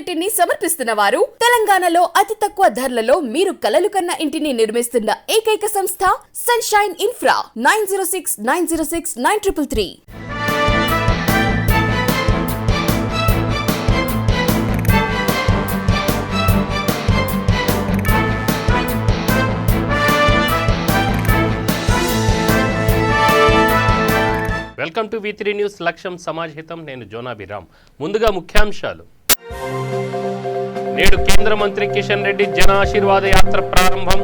ఇంటిని సమర్పిస్తున్న వారు తెలంగాణలో అతి తక్కువ ధరలలో మీరు కలలు కన్న ఇంటిని నిర్మిస్తున్న ఏకైక సంస్థ sunshine infra 9069069333. Welcome to V3 news. లక్ష్యం సమాజ్ హితం. నేను జోనాభిరామ్. ముందుగా ముఖ్యాంశాలు. నేడు కేంద్ర మంత్రి కిషన్ రెడ్డి జన ఆశీర్వాద యాత్ర ప్రారంభం.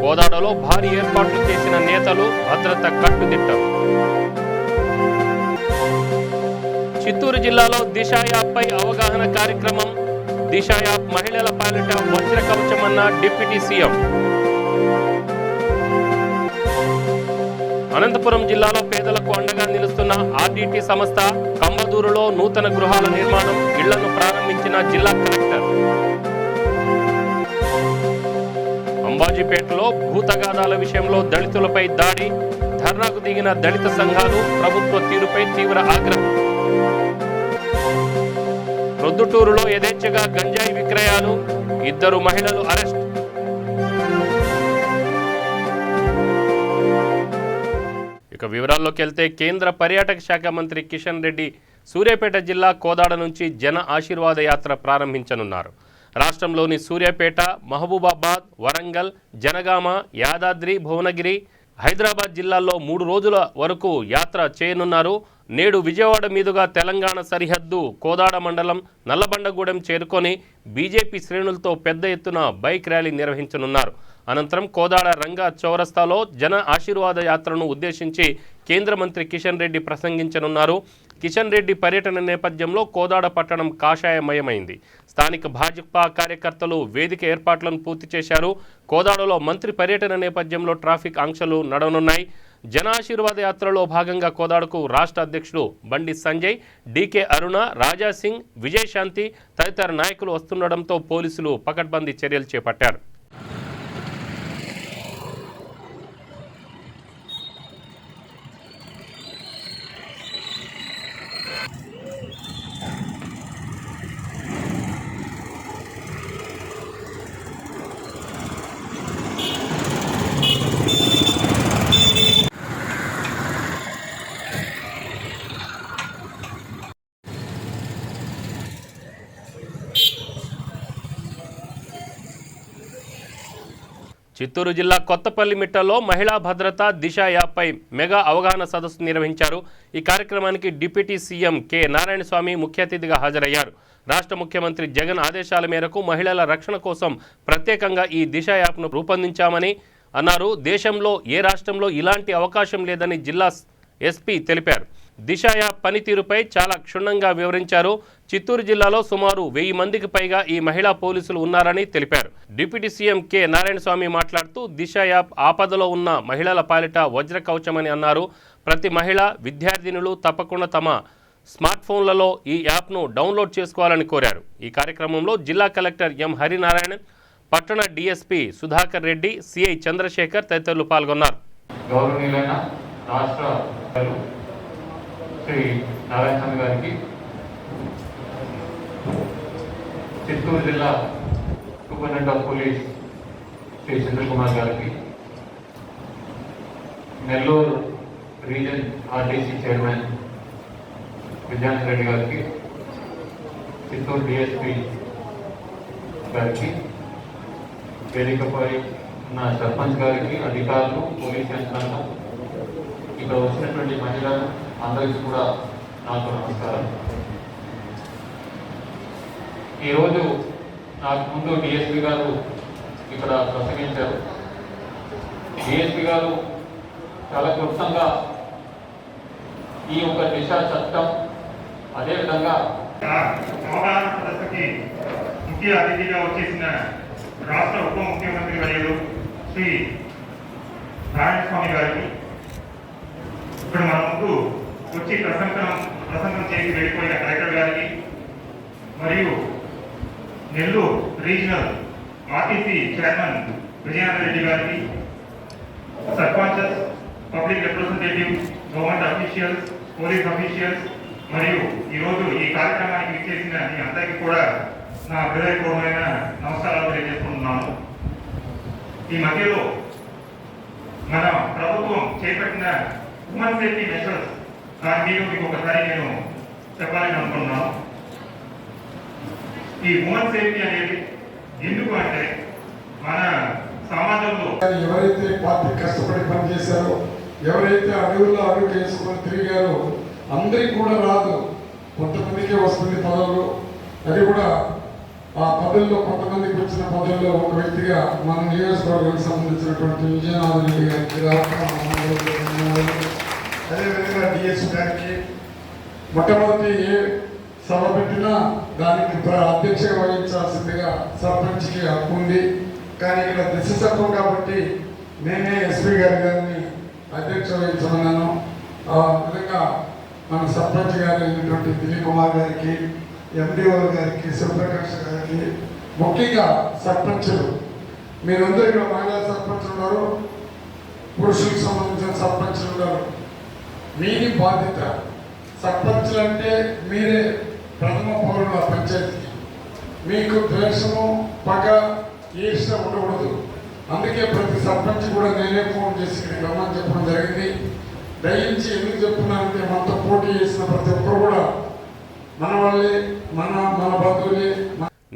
కోదాడలో భారీ ఏర్పాట్లు చేసిన నేతలు, భద్రత కట్టుదిట్టం. చిత్తూరు జిల్లాలో దిశ యాప్పై అవగాహన కార్యక్రమం. దిశ యాప్ మహిళల పాలిట వజ్ర కవచమన్న డిప్యూటీ సీఎం. అనంతపురం జిల్లాలో పేదలకు అండగా నిలుస్తున్న ఆర్డీటీ సంస్థ. కంబదూరులో నూతన గృహాల నిర్మాణం, ఇళ్లను ప్రారంభించిన జిల్లా కలెక్టర్. అంబాజీపేటలో భూతగాదాల విషయంలో దళితులపై దాడి. ధర్నాకు దిగిన దళిత సంఘాలు. ప్రభుత్వ తీరుపై తీవ్ర ఆగ్రహం. ప్రొద్దుటూరులో యథేచ్ఛగా గంజాయి విక్రయాలు. 2 మహిళలు అరెస్ట్. ఇక వివరాల్లోకి వెళ్తే కేంద్ర పర్యాటక శాఖ మంత్రి కిషన్ రెడ్డి సూర్యాపేట జిల్లా కోదాడ నుంచి జన ఆశీర్వాద యాత్ర ప్రారంభించనున్నారు. రాష్ట్రంలోని సూర్యాపేట, మహబూబాబాద్, వరంగల్, జనగామ, యాదాద్రి, భువనగిరి, హైదరాబాద్ జిల్లాల్లో 3 రోజుల వరకు యాత్ర చేయనున్నారు. నేడు విజయవాడ మీదుగా తెలంగాణ సరిహద్దు కోదాడ మండలం నల్లబండగూడెం చేరుకొని బీజేపీ శ్రేణులతో పెద్ద ఎత్తున బైక్ ర్యాలీ నిర్వహించనున్నారు. అనంతరం కోదాడ రంగా చౌరస్తాలో జన ఆశీర్వాద యాత్రను ఉద్దేశించి కేంద్ర మంత్రి కిషన్ రెడ్డి ప్రసంగించనున్నారు. కిషన్ రెడ్డి పర్యటన నేపథ్యంలో కోదాడ పట్టణం కాషాయమయమైంది. స్థానిక భాజపా కార్యకర్తలు వేదిక ఏర్పాట్లను పూర్తి చేశారు. కోదాడలో మంత్రి పర్యటన నేపథ్యంలో ట్రాఫిక్ ఆంక్షలు నడవనున్నాయి. జన ఆశీర్వాద యాత్రలో భాగంగా కోదాడకు రాష్ట్ర అధ్యక్షుడు బండి సంజయ్, డీకే అరుణ, రాజాసింగ్, విజయశాంతి తదితర నాయకులు వస్తుండడంతో పోలీసులు పకడ్బందీ చర్యలు చేపట్టారు. చిత్తూరు జిల్లా కొత్తపల్లి మిట్టలో మహిళా భద్రత దిశ యాప్పై మెగా అవగాహన సదస్సు నిర్వహించారు. ఈ కార్యక్రమానికి డిప్యూటీ సీఎం కె నారాయణస్వామి ముఖ్య అతిథిగా హాజరయ్యారు. రాష్ట్ర ముఖ్యమంత్రి జగన్ ఆదేశాల మేరకు మహిళల రక్షణ కోసం ప్రత్యేకంగా ఈ దిశ యాప్ను రూపొందించామని అన్నారు. దేశంలో ఏ రాష్ట్రంలో ఇలాంటి అవకాశం లేదని జిల్లా ఎస్పీ తెలిపారు. దిశ యాప్ పనితీరుపై చాలా క్షుణ్ణంగా వివరించారు. చిత్తూరు జిల్లాలో సుమారు 1000 మందికి పైగా ఈ మహిళా పోలీసులు ఉన్నారని తెలిపారు. డిప్యూటీ సీఎం కె నారాయణస్వామి మాట్లాడుతూ దిశ యాప్ ఆపదలో ఉన్న మహిళల పాలిట వజ్ర కవచమని అన్నారు. ప్రతి మహిళ, విద్యార్థినులు తప్పకుండా తమ స్మార్ట్ ఫోన్లలో ఈ యాప్ను డౌన్లోడ్ చేసుకోవాలని కోరారు. ఈ కార్యక్రమంలో జిల్లా కలెక్టర్ ఎం హరినారాయణన్, పట్టణ డిఎస్పీ సుధాకర్ రెడ్డి, సిఐ చంద్రశేఖర్ తదితరులు పాల్గొన్నారు. శ్రీ నారాయణస్వామి గారికి, చిత్తూరు జిల్లా superintendent of police Shri Chandrakumar గారికి, Nellore region RTC chairman Vijayanth Reddy గారికి, చిత్తూరు డిఎస్పీ గారికి, వేదికపై ఉన్న సర్పంచ్ గారికి, అధికారులు, పోలీస్ యంత్రాంగం, ఇక్కడ వచ్చినటువంటి మహిళలు అందరికీ కూడా నాకు నమస్కారం. ఈరోజు నాకు ముందు డిఎస్పీ గారు ఇక్కడ ప్రసంగించారు. డిఎస్పీ గారు చాలా క్లుప్తంగా ఈ యొక్క దిశ చట్టం, అదేవిధంగా అవగాహన సదస్సుకి ముఖ్య అతిథిగా వచ్చేసిన రాష్ట్ర ఉప ముఖ్యమంత్రి వర్యులు శ్రీ నారాయణస్వామి గారికి, ఇక్కడ మన ముందు వచ్చి ప్రసంగం చేసి వెళ్ళిపోయిన కలెక్టర్ గారికి, మరియు Nellore regional RTC chairman Vijayanth Reddy గారికి, sarpanches, public representatives, government officials, police officials మరియు ఈరోజు ఈ కార్యక్రమానికి విచ్చేసిన మీ అందరికీ కూడా నా హృదయపూర్వమైన నమస్కారాలు తెలియజేసుకుంటున్నాను. ఈ మధ్యలో మన ప్రభుత్వం చేపట్టిన ఉమెన్ సేఫ్టీ మెషర్స్ దాని మీద మీకు ఒకసారి నేను చెప్పాలని అనుకుంటున్నాను. ఈ ఉమెన్ సేఫ్టీ అనేది ఎందుకు అంటే మన సమాజంలో ఎవరైతే పార్టీ కష్టపడి పనిచేశారో, ఎవరైతే అడవుల్లో అడుగు వేసుకొని తిరిగారో అందరికీ కూడా రాదు, కొంతమందికే వస్తుంది పదవులు. అది కూడా ఆ పదవుల్లో కొంతమందికి వచ్చిన పదవుల్లో ఒక వ్యక్తిగా మన నియోజకవర్గానికి సంబంధించినటువంటి విజయనాథ్ రెడ్డి గారికి, అదేవిధంగా డిఎస్ గారికి మొట్టమొదటి ఏ సభ పెట్టినా దానికి అధ్యక్షగా వహించాల్సిందిగా సర్పంచ్కి హక్కు ఉంది. కానీ ఇక్కడ దిశసత్వం కాబట్టి నేనే ఎస్పీ గారిని అధ్యక్ష వహించమన్నాను. ఆ విధంగా మన సర్పంచ్ గారు అయినటువంటి దిలీప్ కుమార్ గారికి, ఎండిఓ గారికి, శివప్రకాష్ గారికి, ముఖ్యంగా సర్పంచులు మీరందరూ ఇక్కడ మహిళా సర్పంచులు ఉన్నారు, పురుషులకు సంబంధించిన సర్పంచులు ఉన్నారు. మీది బాధ్యత. సర్పంచులు అంటే మీరే ప్రథమ పౌరులు ఆ పంచాయతీకి. మీకు ద్వేషము, పగ, ఈర్ష ఉండకూడదు. అందుకే ప్రతి సర్పంచ్ కూడా నేనే ఫోన్ చేసి ఇక్కడికి రమ్మని చెప్పడం జరిగింది. దయించి ఎందుకు చెప్తున్నానంటే మనతో పోటీ చేసిన ప్రతి ఒక్కరు కూడా మన వాళ్ళే, మన బంధువులే.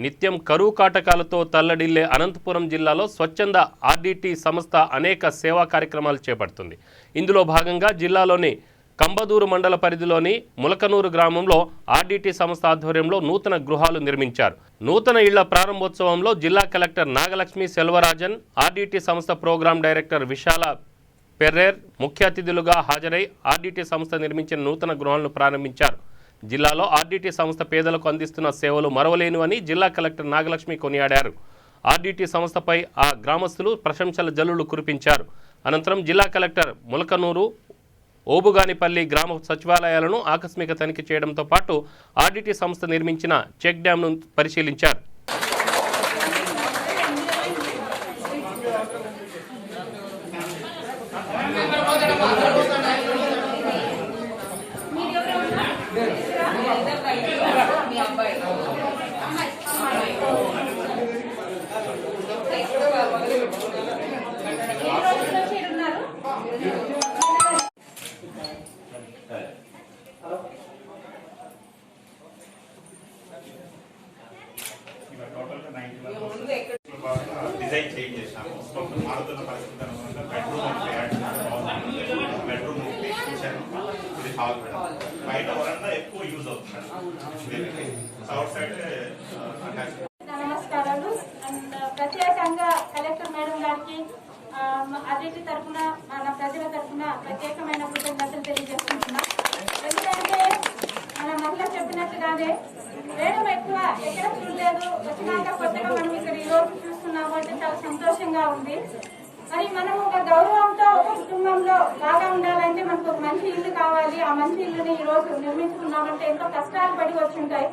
నిత్యం కరువు కాటకాలతో తల్లడిల్లే అనంతపురం జిల్లాలో స్వచ్ఛంద ఆర్డీటీ సంస్థ అనేక సేవా కార్యక్రమాలు చేపడుతుంది. ఇందులో భాగంగా జిల్లాలోని కంబదూరు మండల పరిధిలోని ములకనూరు గ్రామంలో ఆర్డీటీ సంస్థ ఆధ్వర్యంలో నూతన గృహాలు నిర్మించారు. నూతన ఇళ్ల ప్రారంభోత్సవంలో జిల్లా కలెక్టర్ నాగలక్ష్మి సెల్వరాజన్, ఆర్డీటీ సంస్థ ప్రోగ్రాం డైరెక్టర్ విశాల పెర్రేర్ ముఖ్య అతిథులుగా హాజరై ఆర్డీటీ సంస్థ నిర్మించిన నూతన గృహాలను ప్రారంభించారు. జిల్లాలో ఆర్డీటీ సంస్థ పేదలకు అందిస్తున్న సేవలు మరవలేనివని జిల్లా కలెక్టర్ నాగలక్ష్మి కొనియాడారు. ఆర్డీటీ సంస్థపై ఆ గ్రామస్తులు ప్రశంసల జల్లులు కురిపించారు. అనంతరం జిల్లా కలెక్టర్ ములకనూరు, ఓబుగానిపల్లి గ్రామ సచివాలయాలను ఆకస్మిక తనిఖీ చేయడంతో పాటు ఆర్డీటీ సంస్థ నిర్మించిన చెక్ డ్యాంను పరిశీలించారు. డిజైన్ చేంజ్ చేశాము. మారుతున్న పరిస్థితి అనుగుణంగా బెడ్రూమ్ కిచెన్, ఇది హాల్ మేడం. బయట వరండా ఎక్కువ యూజ్ అవుతుంది. సౌత్ సైడ్ నమస్కారాలు. అండ్ ప్రత్యేకంగా కలెక్టర్ మేడం గారికి ఆర్డీటీ తరఫున మన ప్రజల తరఫున ప్రత్యేకమైన కృతజ్ఞతలు తెలియజేసుకుంటున్నాం. ఎందుకంటే మన మహిళ చెప్పినట్టుగానే వేయడం ఎక్కువ ఎక్కడ చూడలేదు, వచ్చినాక కొత్తగా మనం ఇక్కడ ఈ రోజు చూస్తున్నాము అంటే చాలా సంతోషంగా ఉంది. మరి మనం ఒక గౌరవంతో ఒక కుటుంబంలో బాగా ఉండాలంటే మనకు ఒక మంచి ఇల్లు కావాలి. ఆ మంచి ఇల్లుని ఈ రోజు నిర్మించుకున్నామంటే ఎంతో కష్టాలు పడి వచ్చుంటాయి.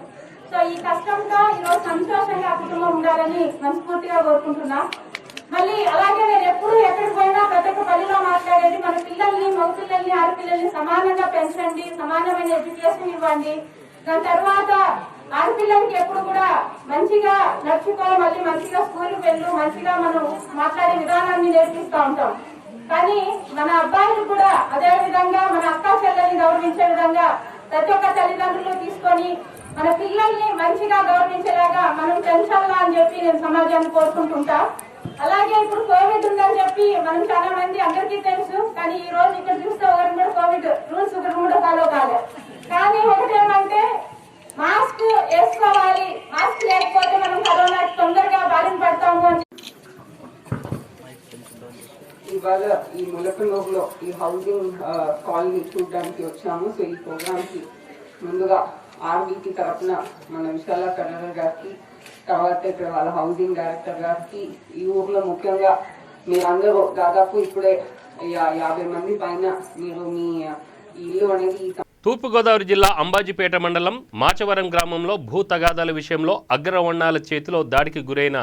సో ఈ కష్టంతో ఈ రోజు సంతోషంగా ఆ కుటుంబం ఉండాలని మనస్ఫూర్తిగా కోరుకుంటున్నాం. మళ్ళీ అలాగే నేను ఎప్పుడు ఎక్కడికి పోయినా ప్రతి ఒక్క పల్లిలో మాట్లాడేది మన పిల్లల్ని, మగ పిల్లల్ని, ఆడపిల్లల్ని సమానంగా పెంచండి, సమానమైన ఎడ్యుకేషన్ ఇవ్వండి. దాని తర్వాత ఆడపిల్లలకి ఎప్పుడు కూడా మంచిగా నడుచుకో, మళ్ళీ మంచిగా స్కూల్కి వెళ్ళు, మంచిగా మనం మాట్లాడే విధానాన్ని నేర్పిస్తూ ఉంటాం. కానీ మన అబ్బాయిలు కూడా అదే విధంగా మన అక్క చెల్లెల్ని గౌరవించే విధంగా ప్రతి ఒక్క తల్లిదండ్రులు తీసుకొని మన పిల్లల్ని మంచిగా గౌరవించేలాగా మనం పెంచాలా అని చెప్పి నేను సమాజాన్ని కోరుకుంటుంటా. అలాగే ఇప్పుడు కోవిడ్ ఉందని చెప్పి మనం చాలా మంది అందరికీ తెలుసు, కానీ ఈ రోజు ఇక్కడ చూస్తే ఒకరు కూడా కోవిడ్ రూల్స్ కూడా ఫాలో కాలేదు. కానీ ఒకటేమంటే మాస్క్ వేసుకోవాలి, మాస్క్ లేకపోతే మనం కరోనా తొందరగా బారిన పడతాము అని. ఇవాళ ఈ ములకనూరులో ఈ హౌసింగ్ కాలనీ చూడడానికి వచ్చాము. సో ఈ ప్రోగ్రామ్ కి ముందుగా ఆర్బీటీ తరఫున మన విశాల కన్నడ గారికి, తర్వాత ఇక్కడ వాళ్ళ హౌసింగ్ డైరెక్టర్ గారికి, ఈ ఊర్లో ముఖ్యంగా మీరందరూ దాదాపు ఇప్పుడే 50 మంది పైన మీరు మీ ఇల్లు అనేది. తూర్పుగోదావరి జిల్లా అంబాజీపేట మండలం మాచవరం గ్రామంలో భూ తగాదాల విషయంలో అగ్రవర్ణాల చేతిలో దాడికి గురైన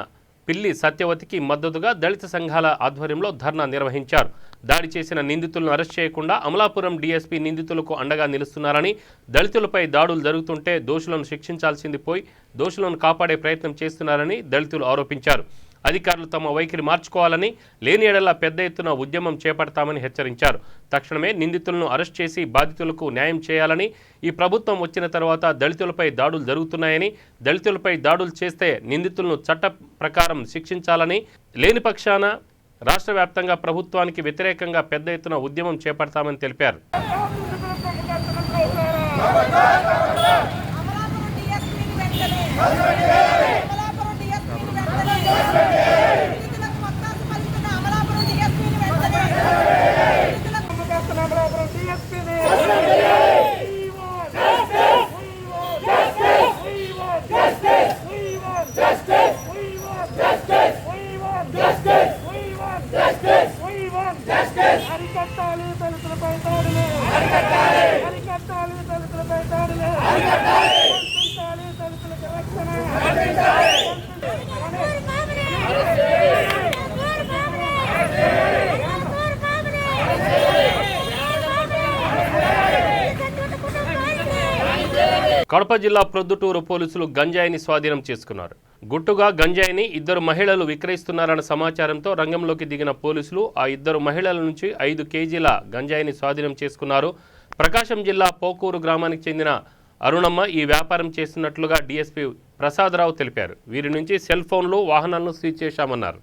పిల్లి సత్యవతికి మద్దతుగా దళిత సంఘాల ఆధ్వర్యంలో ధర్నా నిర్వహించారు. దాడి చేసిన నిందితులను అరెస్ట్ చేయకుండా అమలాపురం డీఎస్పీ నిందితులకు అండగా నిలుస్తున్నారని, దళితులపై దాడులు జరుగుతుంటే దోషులను శిక్షించాల్సింది పోయి దోషులను కాపాడే ప్రయత్నం చేస్తున్నారని దళితులు ఆరోపించారు. అధికారులు తమ వైఖరి మార్చుకోవాలని, లేని ఎడల పెద్ద ఎత్తున ఉద్యమం చేపడతామని హెచ్చరించారు. తక్షణమే నిందితులను అరెస్ట్ చేసి బాధితులకు న్యాయం చేయాలని, ఈ ప్రభుత్వం వచ్చిన తర్వాత దళితులపై దాడులు జరుగుతున్నాయని, దళితులపై దాడులు చేస్తే నిందితులను చట్ట ప్రకారం శిక్షించాలని, లేని పక్షాన రాష్ట్ర వ్యాప్తంగా ప్రభుత్వానికి వ్యతిరేకంగా పెద్ద ఎత్తున ఉద్యమం చేపడతామని తెలిపారు. కడప జిల్లా ప్రొద్దుటూరు పోలీసులు గంజాయిని స్వాధీనం చేసుకున్నారు. గుట్టుగా గంజాయిని 2 మహిళలు విక్రయిస్తున్నారన్న సమాచారంతో రంగంలోకి దిగిన పోలీసులు ఆ 2 మహిళల నుంచి 5 కేజీల గంజాయిని స్వాధీనం చేసుకున్నారు. ప్రకాశం జిల్లా పోకూరు గ్రామానికి చెందిన అరుణమ్మ ఈ వ్యాపారం చేస్తున్నట్లుగా డీఎస్పీ ప్రసాదరావు తెలిపారు. వీరి నుంచి సెల్ ఫోన్లు, వాహనాలను సీజ్ చేశామన్నారు.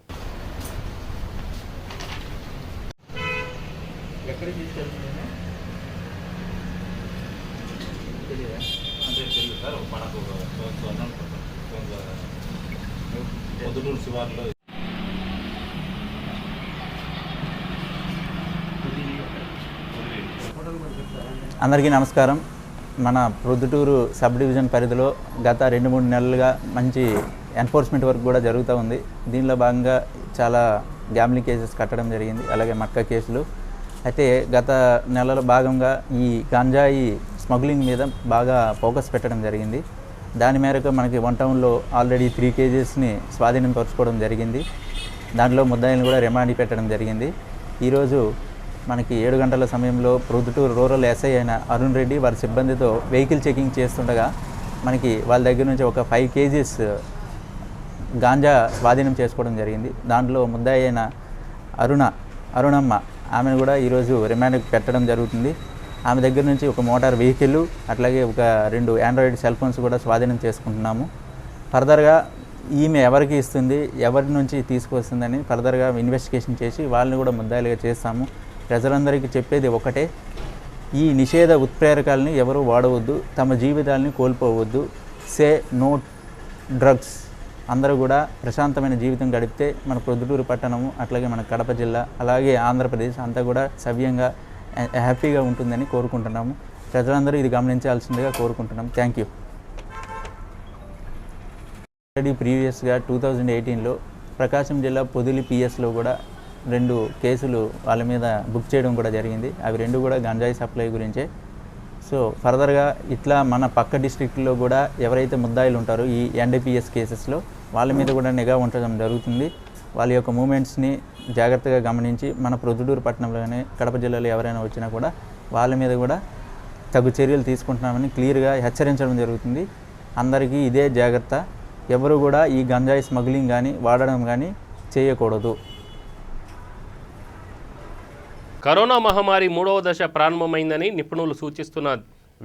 అందరికీ నమస్కారం. మన ప్రొద్దుటూరు సబ్ డివిజన్ పరిధిలో గత 2-3 నెలలుగా మంచి ఎన్ఫోర్స్మెంట్ వర్క్ కూడా జరుగుతూ ఉంది. దీనిలో భాగంగా చాలా గ్యామ్లింగ్ కేసెస్ కట్టడం జరిగింది, అలాగే మట్కా కేసులు. అయితే గత నెలలో భాగంగా ఈ గంజాయి స్మగ్లింగ్ మీద బాగా ఫోకస్ పెట్టడం జరిగింది. దాని మేరకు మనకి 1 టౌన్లో ఆల్రెడీ 3 కేజెస్ని స్వాధీనం పరుచుకోవడం జరిగింది. దాంట్లో ముద్దాయిలను కూడా రిమాండ్ పెట్టడం జరిగింది. ఈరోజు మనకి 7 గంటల సమయంలో ప్రొద్దుటూరు రూరల్ ఎస్ఐ అయిన అరుణ్ రెడ్డి వారి సిబ్బందితో వెహికల్ చెకింగ్ చేస్తుండగా మనకి వాళ్ళ దగ్గర నుంచి ఒక 5 కేజీస్ గాంజా స్వాధీనం చేసుకోవడం జరిగింది. దాంట్లో ముద్దాయి అయిన అరుణమ్మ ఆమెను కూడా ఈరోజు రిమాండ్కి పెట్టడం జరుగుతుంది. ఆమె దగ్గర నుంచి ఒక మోటార్ వెహికల్, అట్లాగే ఒక 2 ఆండ్రాయిడ్ సెల్ ఫోన్స్ కూడా స్వాధీనం చేసుకుంటున్నాము. ఫర్దర్గా ఈమె ఎవరికి ఇస్తుంది, ఎవరి నుంచి తీసుకొస్తుందని ఫర్దర్గా ఇన్వెస్టిగేషన్ చేసి వాళ్ళని కూడా ముద్దాయిలుగా చేస్తాము. ప్రజలందరికీ చెప్పేది ఒకటే, ఈ నిషేధ ఉత్ప్రేరకాలని ఎవరు వాడవద్దు, తమ జీవితాలని కోల్పోవద్దు. Say no drugs. అందరూ కూడా ప్రశాంతమైన జీవితం గడిపితే మన ప్రొద్దుటూరు పట్టణము, అట్లాగే మన కడప జిల్లా, అలాగే ఆంధ్రప్రదేశ్ అంతా కూడా సవ్యంగా హ్యాపీగా ఉంటుందని కోరుకుంటున్నాము. ప్రజలందరూ ఇది గమనించాల్సిందిగా కోరుకుంటున్నాం. Thank you. ఆల్రెడీ ప్రీవియస్గా 2018లో ప్రకాశం జిల్లా పొదిలి పిఎస్లో కూడా 2 కేసులు వాళ్ళ మీద బుక్ చేయడం కూడా జరిగింది. అవి 2 కూడా గంజాయి సప్లై గురించే. సో ఫర్దర్గా ఇట్లా మన పక్క డిస్ట్రిక్ట్లో కూడా ఎవరైతే ముద్దాయిలు ఉంటారో ఈ ఎన్డీపీఎస్ కేసెస్లో వాళ్ళ మీద కూడా నిఘా ఉంచడం జరుగుతుంది. వాళ్ళ యొక్క మూమెంట్స్ని జాగ్రత్తగా గమనించి మన ప్రొద్దుటూరు పట్టణంలోనే కడప జిల్లాలో ఎవరైనా వచ్చినా కూడా వాళ్ళ మీద కూడా తగు చర్యలు తీసుకుంటున్నామని క్లియర్గా హెచ్చరించడం జరుగుతుంది. అందరికీ ఇదే జాగ్రత్త. ఎవరు కూడా ఈ గంజాయి స్మగ్లింగ్ కానీ వాడడం కానీ చేయకూడదు. కరోనా మహమ్మారి 3వ దశ ప్రారంభమైందని నిపుణులు సూచిస్తున్న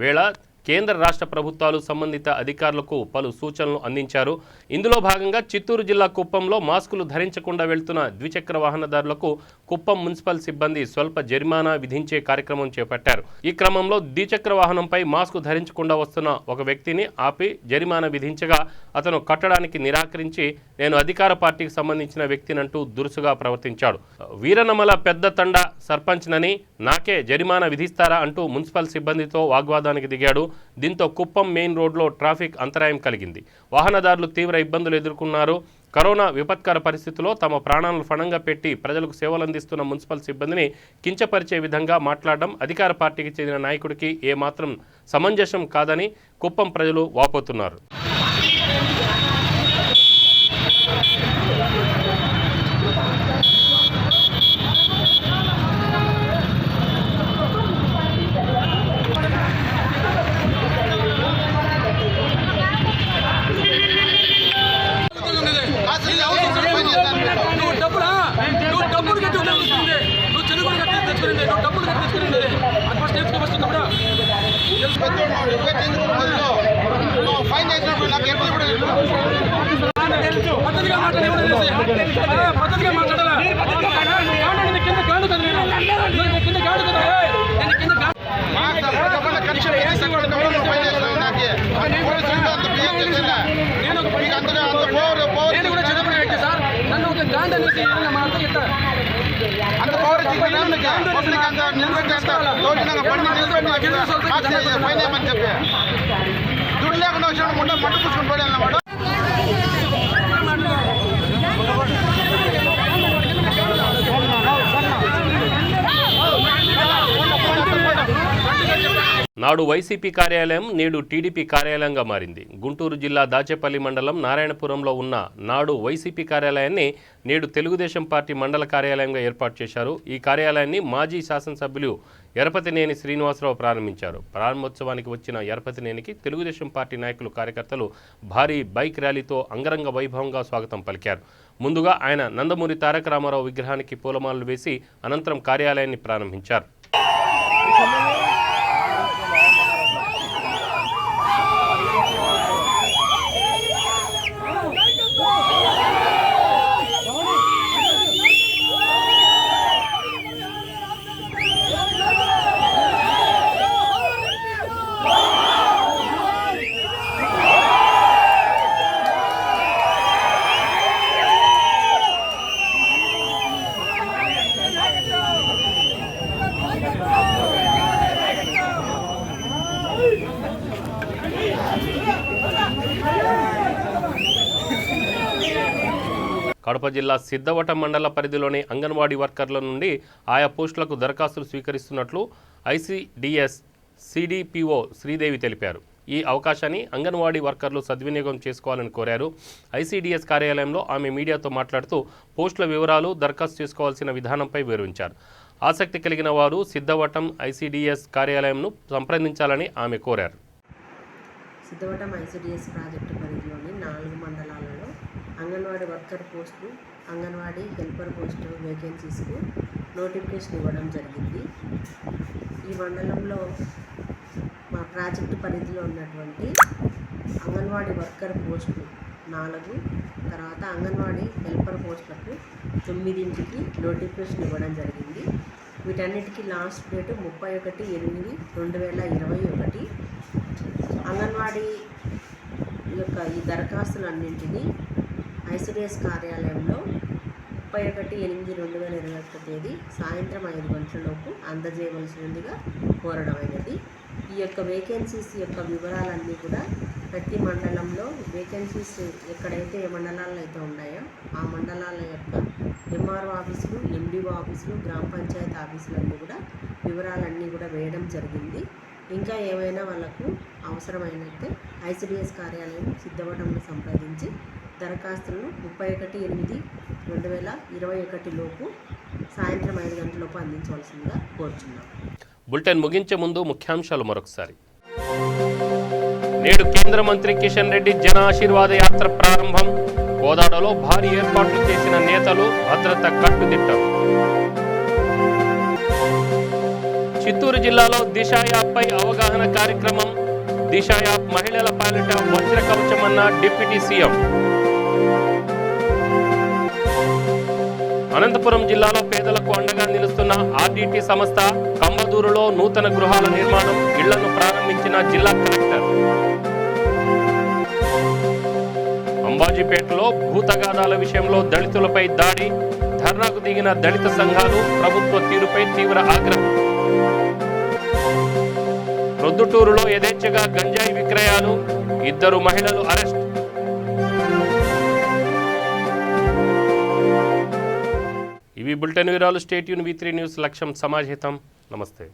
వేళ కేంద్ర రాష్ట్ర ప్రభుత్వాలు సంబంధిత అధికారులకు పలు సూచనలు అందించారు. ఇందులో భాగంగా చిత్తూరు జిల్లా కుప్పంలో మాస్కులు ధరించకుండా వెళ్తున్న ద్విచక్ర వాహనదారులకు కుప్పం మున్సిపల్ సిబ్బంది స్వల్ప జరిమానా విధించే కార్యక్రమం చేపట్టారు. ఈ క్రమంలో ద్విచక్ర వాహనంపై మాస్కు ధరించకుండా వస్తున్న ఒక వ్యక్తిని ఆపి జరిమానా విధించగా అతను కట్టడానికి నిరాకరించి నేను అధికార పార్టీకి సంబంధించిన వ్యక్తినంటూ దురుసుగా ప్రవర్తించాడు. వీరనమల పెద్ద తండ సర్పంచ్నని నాకే జరిమానా విధిస్తారా అంటూ మున్సిపల్ సిబ్బందితో వాగ్వాదానికి దిగాడు. దీంతో కుప్పం మెయిన్ రోడ్లో ట్రాఫిక్ అంతరాయం కలిగింది. వాహనదారులు తీవ్ర ఇబ్బందులు ఎదుర్కొన్నారు. కరోనా విపత్కర పరిస్థితుల్లో తమ ప్రాణాలను ఫణంగా పెట్టి ప్రజలకు సేవలు అందిస్తున్న మున్సిపల్ సిబ్బందిని కించపరిచే విధంగా మాట్లాడడం అధికార పార్టీకి చెందిన నాయకుడికి ఏమాత్రం సమంజసం కాదని కుప్పం ప్రజలు వాపోతున్నారు. దుడ్డు లేకుండా వచ్చిన మట్టు కూర్చుని పడాలి అన్నమాట. నాడు వైసీపీ కార్యాలయం నేడు టీడీపీ కార్యాలయంగా మారింది. గుంటూరు జిల్లా దాచేపల్లి మండలం నారాయణపురంలో ఉన్న నాడు వైసీపీ కార్యాలయాన్ని నేడు తెలుగుదేశం పార్టీ మండల కార్యాలయంగా ఏర్పాటు చేశారు. ఈ కార్యాలయాన్ని మాజీ శాసనసభ్యులు ఎరపతినేని శ్రీనివాసరావు ప్రారంభించారు. ప్రారంభోత్సవానికి వచ్చిన ఎరపతినేనికి తెలుగుదేశం పార్టీ నాయకులు కార్యకర్తలు భారీ బైక్ ర్యాలీతో అంగరంగ వైభవంగా స్వాగతం పలికారు. ముందుగా ఆయన నందమూరి తారక రామారావు విగ్రహానికి పూలమాలలు వేసి అనంతరం కార్యాలయాన్ని ప్రారంభించారు. కడప జిల్లా సిద్ధవటం మండల పరిధిలోని అంగన్వాడీ వర్కర్ల నుండి ఆయా పోస్టులకు దరఖాస్తులు స్వీకరిస్తున్నట్లు ఐసీడీఎస్ సిడిపిఓ శ్రీదేవి తెలిపారు. ఈ అవకాశాన్ని అంగన్వాడీ వర్కర్లు సద్వినియోగం చేసుకోవాలని కోరారు. ఐసీడీఎస్ కార్యాలయంలో ఆమె మీడియాతో మాట్లాడుతూ పోస్టుల వివరాలు, దరఖాస్తు చేసుకోవాల్సిన విధానంపై వివరించారు. ఆసక్తి కలిగిన వారు సిద్ధవటం ఐసీడీఎస్ కార్యాలయంను సంప్రదించాలని ఆమె కోరారు. సిద్ధవటం ఐసీడీఎస్ ప్రాజెక్టు పరిధిలోని 4 మండలాలలో అంగన్వాడీ వర్కర్ పోస్టులు, అంగన్వాడీ హెల్పర్ పోస్టు వేకెన్సీస్కు నోటిఫికేషన్ ఇవ్వడం జరిగింది. ఈ మండలంలో మా ప్రాజెక్టు పరిధిలో ఉన్నటువంటి అంగన్వాడీ వర్కర్ పోస్టులు 4, తర్వాత అంగన్వాడీ హెల్పర్ పోస్టులకు 9కి నోటిఫికేషన్ ఇవ్వడం జరిగింది. వీటన్నిటికీ లాస్ట్ డేటు 31/8/2021. అంగన్వాడీ యొక్క ఈ దరఖాస్తులన్నింటినీ ఐసీడీఎస్ కార్యాలయంలో 31/8/2021 తేదీ సాయంత్రం 5 గంటలలోపు అందజేయవలసినదిగా కోరడమైనది. ఈ యొక్క వేకెన్సీస్ యొక్క వివరాలన్నీ కూడా ప్రతి మండలంలో వేకెన్సీస్ ఎక్కడైతే ఏ మండలాల్లో అయితే ఉన్నాయో ఆ మండలాల యొక్క ఎంఆర్ఓ ఆఫీసులు, ఎండిఓ ఆఫీసులు, గ్రామ పంచాయతీ ఆఫీసులన్నీ కూడా వివరాలన్నీ కూడా వేయడం జరిగింది. ఇంకా ఏమైనా వాళ్ళకు అవసరమైనట్టే ఐసీడీఎస్ కార్యాలయం సిద్ధవటంను సంప్రదించి దరఖాస్తులను 31/8/2021 లోపు సాయంత్రం 5 గంటలలోపు అందించవలసిందిగా కోరుచున్నాం. బులెటిన్ ముగించే ముందు ముఖ్యాంశాలు మరొకసారి. నేడు కేంద్ర మంత్రి కిషన్ రెడ్డి జన ఆశీర్వాద యాత్ర ప్రారంభం. కోదాడలో భారీ ఏర్పాట్లు చేసిన నేతలు, భద్రత కట్టుదిట్టం. చిత్తూరు జిల్లాలో దిశ యాప్పై అవగాహన కార్యక్రమం. దిశ యాప్ మహిళల పాలిట వజ్ర కవచమన్న డిప్యూటీ సీఎం. అనంతపురం జిల్లాలో పేదలకు అండగా నిలుస్తున్న ఆర్డీటీ సంస్థ. కంబదూరులో నూతన గృహాల నిర్మాణం, ఇళ్లను ప్రారంభించిన జిల్లా కలెక్టర్. అంబాజీపేటలో భూతగాదాల విషయంలో దళితులపై దాడి. ధర్నాకు దిగిన దళిత సంఘాలు. ప్రభుత్వ తీరుపై తీవ్ర ఆగ్రహం. ప్రొద్దుటూరులో యథేచ్ఛగా గంజాయి విక్రయాలు. 2 మహిళలు అరెస్ట్. ఇవి బులెటిన్ వివరాలు. స్టేట్ యూన్ V3 న్యూస్. లక్ష్యం సమాజహితం. నమస్తే.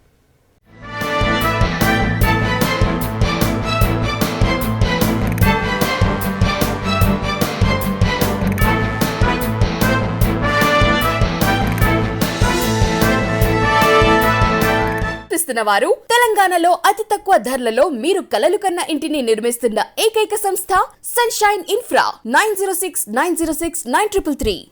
వారు తెలంగాణలో అతి తక్కువ ధరలలో మీరు కలలు కన్న ఇంటిని నిర్మిస్తున్న ఏకైక సంస్థ సన్షైన్ ఇన్ఫ్రా. 9069069333.